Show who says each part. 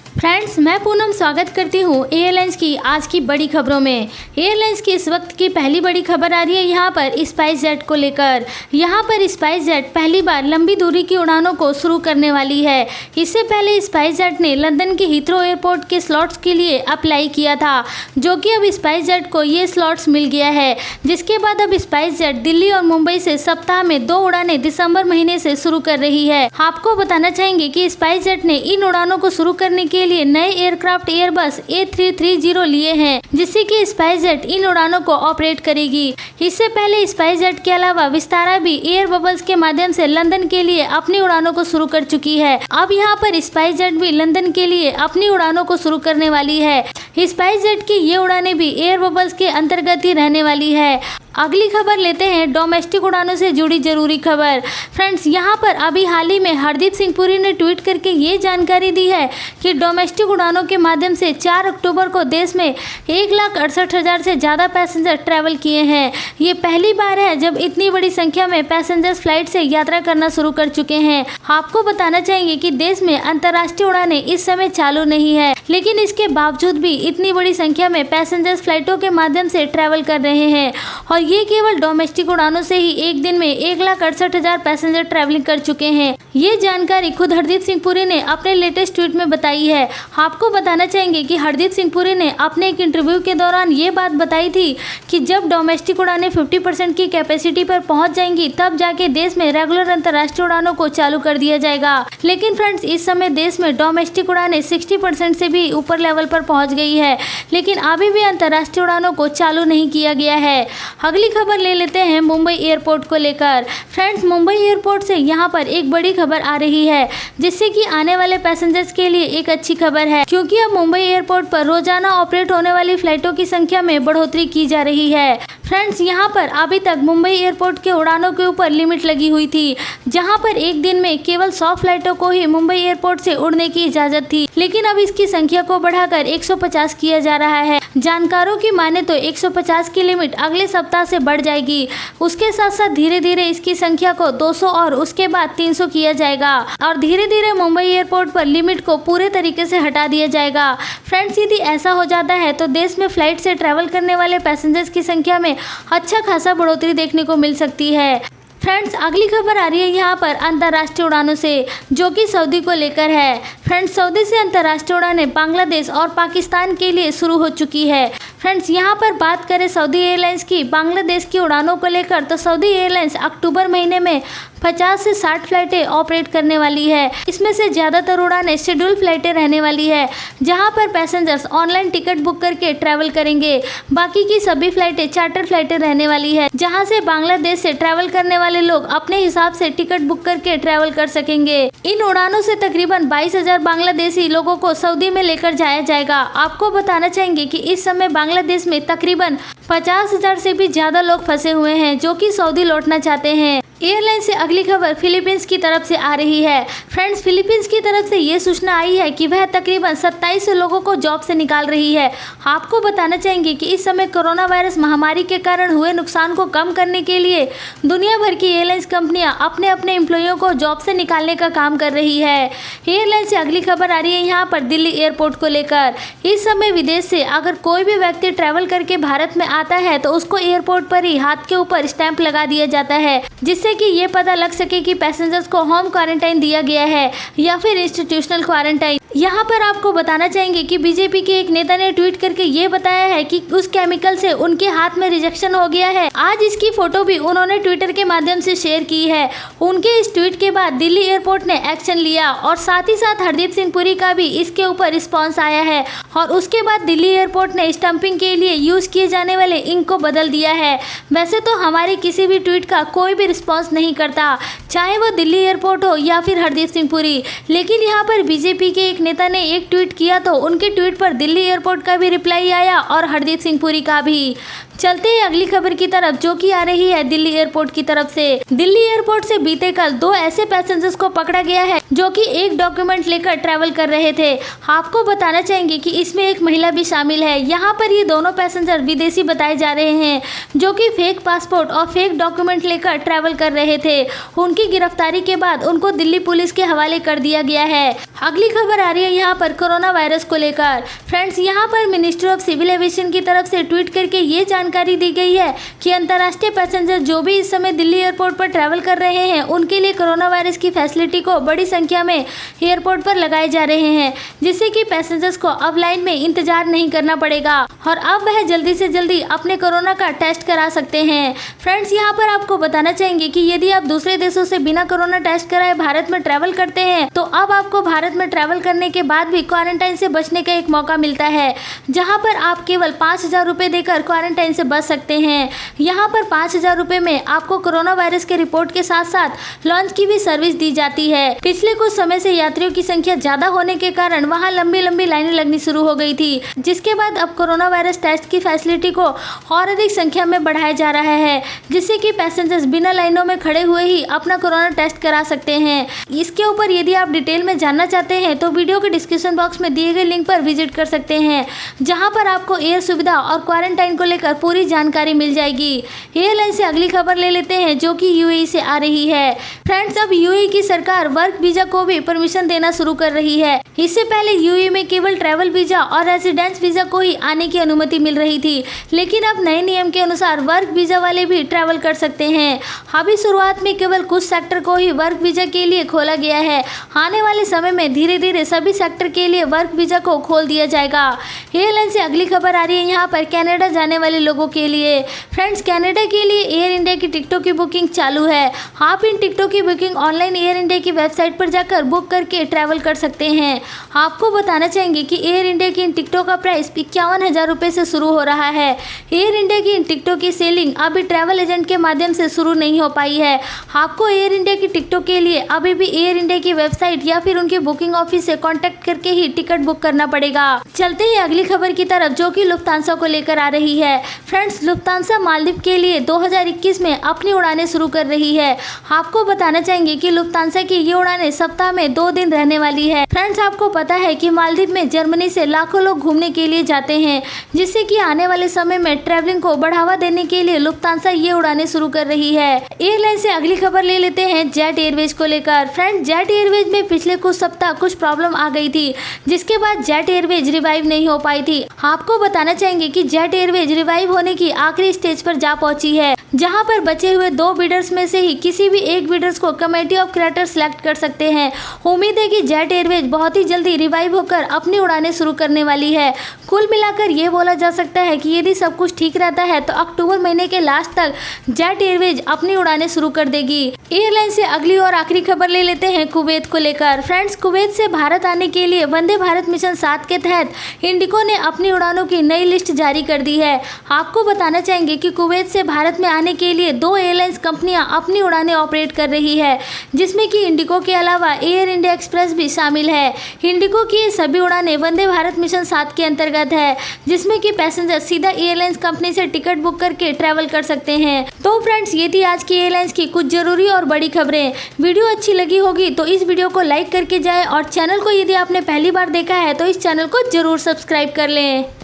Speaker 1: Friends, मैं पूनम स्वागत करती हूँ एयरलाइंस की आज की बड़ी खबरों में। एयरलाइंस की इस वक्त की पहली बड़ी खबर आ रही है यहाँ पर स्पाइस जेट को लेकर। यहाँ पर स्पाइस जेट पहली बार लंबी दूरी की उड़ानों को शुरू करने वाली है। इससे पहले स्पाइस जेट ने लंदन के हीथ्रो एयरपोर्ट के स्लॉट्स के लिए अप्लाई किया था, जो कि अब स्पाइस जेट को ये स्लॉट्स मिल गया है, जिसके बाद अब स्पाइस जेट दिल्ली और मुंबई से सप्ताह में 2 उड़ानें दिसंबर महीने से शुरू कर रही है। आपको बताना चाहेंगे कि स्पाइस जेट ने इन उड़ानों को शुरू करने के लिए नए एयरक्राफ्ट एयरबस A330 लिए हैं, जिससे कि स्पाइस जेट इन उड़ानों को ऑपरेट करेगी। इससे पहले स्पाइस जेट के अलावा विस्तारा भी एयर बबल्स के माध्यम से लंदन के लिए अपनी उड़ानों को शुरू कर चुकी है। अब यहाँ पर स्पाइस जेट भी लंदन के लिए अपनी उड़ानों को शुरू करने वाली है। स्पाइस जेट की ये उड़ानें भी एयर बबल्स के अंतर्गत ही रहने वाली है। अगली खबर लेते हैं डोमेस्टिक उड़ानों से जुड़ी जरूरी खबर। फ्रेंड्स, यहाँ पर अभी हाल ही में हरदीप सिंह पुरी ने ट्वीट करके ये जानकारी दी है कि डोमेस्टिक उड़ानों के माध्यम से 4 अक्टूबर को देश में 1,68,000 से ज़्यादा पैसेंजर ट्रैवल किए हैं। ये पहली बार है जब इतनी बड़ी संख्या में पैसेंजर्स फ्लाइट से यात्रा करना शुरू कर चुके हैं। आपको बताना चाहेंगे कि देश में अंतर्राष्ट्रीय उड़ानें इस समय चालू नहीं है, लेकिन इसके बावजूद भी इतनी बड़ी संख्या में पैसेंजर्स फ्लाइटों के माध्यम से ट्रैवल कर रहे हैं और ये केवल डोमेस्टिक उड़ानों से ही एक दिन में 1,68,000 पैसेंजर ट्रैवलिंग कर चुके हैं। ये जानकारी खुद हरदीप सिंह पुरी ने अपने लेटेस्ट ट्वीट में बताई है। आपको बताना चाहेंगे कि हरदीप सिंह पुरी ने अपने एक इंटरव्यू के दौरान ये बात बताई थी कि जब डोमेस्टिक उड़ानें 50% की कैपेसिटी पर पहुंच जाएंगी, तब जाके देश में रेगुलर अंतर्राष्ट्रीय उड़ानों को चालू कर दिया जाएगा। लेकिन फ्रेंड्स, इस समय देश में डोमेस्टिक उड़ानें 60% से भी ऊपर लेवल पर पहुँच गई है, लेकिन अभी भी अंतर्राष्ट्रीय उड़ानों को चालू नहीं किया गया है। अगली खबर ले लेते हैं मुंबई एयरपोर्ट को लेकर। फ्रेंड्स, मुंबई एयरपोर्ट से यहाँ पर एक बड़ी खबर आ रही है, जिससे कि आने वाले पैसेंजर्स के लिए एक अच्छी खबर है, क्योंकि अब मुंबई एयरपोर्ट पर रोजाना ऑपरेट होने वाली फ्लाइटों की संख्या में बढ़ोतरी की जा रही है। फ्रेंड्स, यहाँ पर अभी तक मुंबई एयरपोर्ट के उड़ानों के ऊपर लिमिट लगी हुई थी, जहाँ पर एक दिन में केवल 100 फ्लाइटों को ही मुंबई एयरपोर्ट से उड़ने की इजाजत थी, लेकिन अब इसकी संख्या को बढ़ाकर 150 किया जा रहा है। जानकारों की माने तो 150 की लिमिट अगले सप्ताह से बढ़ जाएगी। उसके साथ साथ धीरे धीरे इसकी संख्या को 200 और उसके बाद 300 किया जाएगा और धीरे धीरे मुंबई एयरपोर्ट पर लिमिट को पूरे तरीके से हटा दिया जाएगा। फ्रेंड्स, यदि ऐसा हो जाता है तो देश में फ्लाइट से ट्रैवल करने वाले पैसेंजर्स की संख्या में अच्छा खासा बढ़ोतरी देखने को मिल सकती है। फ्रेंड्स, अगली खबर आ रही है यहाँ पर अंतर्राष्ट्रीय उड़ानों से, जो कि सऊदी को लेकर है। फ्रेंड्स, सऊदी से अंतर्राष्ट्रीय उड़ानें बांग्लादेश और पाकिस्तान के लिए शुरू हो चुकी है। फ्रेंड्स, यहाँ पर बात करें सऊदी एयरलाइंस की बांग्लादेश की उड़ानों को लेकर, तो सऊदी एयरलाइंस अक्टूबर महीने में 50 से 60 फ्लाइटें ऑपरेट करने वाली है। इसमें से ज़्यादातर उड़ानें शेड्यूल फ्लाइटें रहने वाली है, जहाँ पर पैसेंजर्स ऑनलाइन टिकट बुक करके ट्रैवल करेंगे। बाकी की सभी फ्लाइटें चार्टर फ्लाइटें रहने वाली है, जहाँ से बांग्लादेश से ट्रैवल करने वाले लोग अपने हिसाब से टिकट बुक करके ट्रैवल कर सकेंगे। इन उड़ानों से तकरीबन 22,000 बांग्लादेशी लोगों को सऊदी में लेकर जाया जाएगा। आपको बताना चाहेंगे कि इस समय बांग्लादेश में तकरीबन 50,000 से भी ज्यादा लोग फंसे हुए हैं, जो कि सऊदी लौटना चाहते हैं। एयरलाइन से अगली खबर फिलीपींस की तरफ से आ रही है। फ्रेंड्स, फिलीपींस की तरफ से ये सूचना आई है कि वह तकरीबन 27 लोगों को जॉब से निकाल रही है। आपको बताना चाहेंगे कि इस समय कोरोना वायरस महामारी के कारण हुए नुकसान को कम करने के लिए दुनिया भर की एयरलाइंस कंपनियां अपने अपने एम्प्लॉइयों को जॉब से निकालने का काम कर रही है। एयरलाइन से अगली खबर आ रही है यहाँ पर दिल्ली एयरपोर्ट को लेकर। इस समय विदेश से अगर कोई भी व्यक्ति ट्रैवल करके भारत में आता है तो उसको एयरपोर्ट पर ही हाथ के ऊपर स्टैंप लगा दिया जाता है, जिससे कि ये पता लग सके कि पैसेंजर्स को होम क्वारंटाइन दिया गया है या फिर इंस्टीट्यूशनल क्वारंटाइन। यहाँ पर आपको बताना चाहेंगे कि बीजेपी के एक नेता ने ट्वीट करके ये बताया है कि उस केमिकल से उनके हाथ में रिजेक्शन हो गया है। आज इसकी फोटो भी उन्होंने ट्विटर के माध्यम से शेयर की है। उनके इस ट्वीट के बाद दिल्ली एयरपोर्ट ने एक्शन लिया और साथ ही साथ हरदीप सिंह पुरी का भी इसके ऊपर रिस्पॉन्स आया है और उसके बाद दिल्ली एयरपोर्ट ने स्टंपिंग के लिए यूज किए जाने वाले इंक को बदल दिया है। वैसे तो हमारे किसी भी ट्वीट का कोई भी रिस्पॉन्स नहीं करता, चाहे वो दिल्ली एयरपोर्ट हो या फिर हरदीप सिंह पुरी, लेकिन यहाँ पर बीजेपी के एक नेता ने एक ट्वीट किया तो उनके ट्वीट पर दिल्ली एयरपोर्ट का भी रिप्लाई आया और हरदीप सिंह पुरी का भी। चलते हैं अगली खबर की तरफ, जो कि आ रही है दिल्ली एयरपोर्ट की तरफ से। दिल्ली एयरपोर्ट से बीते कल 2 ऐसे पैसेंजर्स को पकड़ा गया है जो कि एक डॉक्यूमेंट लेकर ट्रैवल कर रहे थे। आपको बताना चाहेंगे कि इसमें एक महिला भी शामिल है। यहाँ पर ये दोनों पैसेंजर विदेशी बताए जा रहे हैं जो कि फेक पासपोर्ट और फेक डॉक्यूमेंट लेकर ट्रैवल कर रहे थे। उनकी गिरफ्तारी के बाद उनको दिल्ली पुलिस के हवाले कर दिया गया है। अगली खबर आ रही है यहाँ पर कोरोना वायरस को लेकर। फ्रेंड्स, यहाँ पर मिनिस्ट्री ऑफ सिविल एविएशन की तरफ से ट्वीट करके ये जानकारी दी गई है कि अंतर्राष्ट्रीय पैसेंजर जो भी इस समय दिल्ली एयरपोर्ट पर ट्रैवल कर रहे हैं उनके लिए कोरोना वायरस की फैसिलिटी को बड़ी संख्या में एयरपोर्ट पर लगाए जा रहे हैं, जिससे कि पैसेंजर्स को अब लाइन में इंतजार नहीं करना पड़ेगा और अब वह जल्दी से जल्दी अपने कोरोना का टेस्ट करा सकते हैं। फ्रेंड्स, यहाँ पर आपको बताना चाहेंगे कि यदि आप दूसरे देशों से बिना कोरोना टेस्ट कराए भारत में ट्रैवल करते हैं तो अब आपको भारत में ट्रैवल करने के बाद भी क्वारंटाइन से बचने का एक मौका मिलता है, जहां पर आप केवल 5,000 रुपए देकर क्वारंटाइन से बच सकते हैं। यहां पर 5,000 रुपए में आपको कोरोना वायरस के रिपोर्ट के साथ साथ लॉन्च की भी सर्विस दी जाती है। पिछले कुछ समय से यात्रियों की संख्या ज्यादा होने के कारण वहां लंबी लंबी लाइनें लगनी शुरू हो गई थी, जिसके बाद अब कोरोना वायरस टेस्ट की फैसिलिटी को और अधिक संख्या में बढ़ाया जा रहा है, जिससे कि पैसेंजर्स बिना लाइनों में खड़े हुए ही अपना कोरोना टेस्ट करा सकते हैं। इसके ऊपर यदि आप डिटेल में जानना चाहते हैं तो वीडियो के डिस्क्रिप्शन बॉक्स में दिए गए लिंक पर विजिट कर सकते हैं, जहां पर आपको एयर सुविधा और क्वारंटाइन को लेकर पूरी जानकारी मिल जाएगी। एयरलाइन से अगली खबर ले लेते हैं, जो कि यूएई से आ रही है। फ्रेंड्स, अब यूएई की सरकार वर्क वीजा को भी परमिशन देना शुरू कर रही है। इससे पहले यूएई में केवल ट्रैवल वीजा और रेजिडेंस वीजा को ही आने की अनुमति मिल रही थी, लेकिन अब नए नियम के अनुसार वर्क वीजा वाले भी ट्रैवल कर सकते हैं। अभी शुरुआत में केवल कुछ सेक्टर को ही वर्क वीजा के लिए खोला गया है। आने वाले समय में धीरे धीरे सभी सेक्टर के लिए वर्क वीजा को खोल दिया जाएगा। एयरलाइन से अगली खबर आ रही है यहाँ पर कनाडा जाने वाले लोगों के लिए। फ्रेंड्स, कनाडा के लिए एयर इंडिया की टिकटों की बुकिंग चालू है। आप इन टिकटों की बुकिंग ऑनलाइन एयर इंडिया की वेबसाइट पर जाकर बुक करके ट्रैवल कर सकते हैं। आपको बताना चाहेंगे कि एयर इंडिया की इन टिकटों का प्राइस 51,000 रुपये से शुरू हो रहा है। एयर इंडिया की इन टिकटों की सेलिंग अभी ट्रैवल एजेंट के माध्यम से शुरू नहीं हो पाई है। आपको एयर इंडिया की टिकटों के लिए अभी भी एयर इंडिया की वेबसाइट या फिर उनके बुकिंग ऑफिस से कांटेक्ट करके ही टिकट बुक करना पड़ेगा। चलते हैं अगली खबर की तरफ, जो कि लुफ्तांसा को लेकर आ रही है। फ्रेंड्स, लुफ्तांसा मालदीव के लिए 2021 में अपनी उड़ानें शुरू कर रही है। आपको बताना चाहेंगे कि लुफ्तांसा की ये उड़ानें सप्ताह में 2 दिन रहने वाली है। फ्रेंड्स, आपको पता है कि मालदीव में जर्मनी से लाखों लोग घूमने के लिए जाते हैं, जिससे कि आने वाले समय में ट्रैवलिंग को बढ़ावा देने के लिए लुफ्तांसा ये उड़ानें शुरू कर रही है। एयरलाइन से अगली खबर ले लेते हैं जेट एयरवेज को लेकर। फ्रेंड्स, जेट एयरवेज में पिछले कुछ सप्ताह कुछ प्रॉब्लम आ गई थी, जिसके बाद जेट एयरवेज रिवाइव नहीं हो पाई थी। आपको बताना चाहेंगे कि जेट एयरवेज रिवाइव होने की आखिरी स्टेज पर जा पहुंची है, जहां पर बचे हुए 2 बिडर्स में से ही किसी भी एक बिडर्स को कमेटी ऑफ क्रिएटर सिलेक्ट कर सकते हैं। उम्मीद है कि जेट एयरवेज बहुत ही जल्दी रिवाइव होकर अपनी उड़ानें शुरू करने वाली है। कुल मिलाकर ये बोला जा सकता है कि यदि सब कुछ ठीक रहता है तो अक्टूबर महीने के लास्ट तक जेट एयरवेज अपनी उड़ानें शुरू कर देगी। एयरलाइन से अगली और आखिरी खबर ले लेते हैं कुवैत को लेकर। फ्रेंड्स, कुवैत से भारत आने के लिए वंदे भारत मिशन 7 के तहत इंडिगो ने अपनी उड़ानों की नई लिस्ट जारी कर दी है। आपको बताना चाहेंगे कि कुवैत से भारत में आने के लिए 2 एयरलाइंस कंपनियां अपनी उड़ानें ऑपरेट कर रही है, जिसमें कि इंडिगो के अलावा एयर इंडिया एक्सप्रेस भी शामिल है। इंडिगो की ये सभी उड़ानें वंदे भारत मिशन 7 के अंतर्गत है, जिसमें कि पैसेंजर सीधा एयरलाइंस कंपनी से टिकट बुक करके ट्रैवल कर सकते हैं। तो फ्रेंड्स, ये थी आज की एयरलाइंस की कुछ जरूरी और बड़ी खबरें। वीडियो अच्छी लगी होगी तो इस वीडियो को लाइक करके जाएं और चैनल को यदि आपने पहली बार देखा है तो इस चैनल को जरूर सब्सक्राइब कर लें।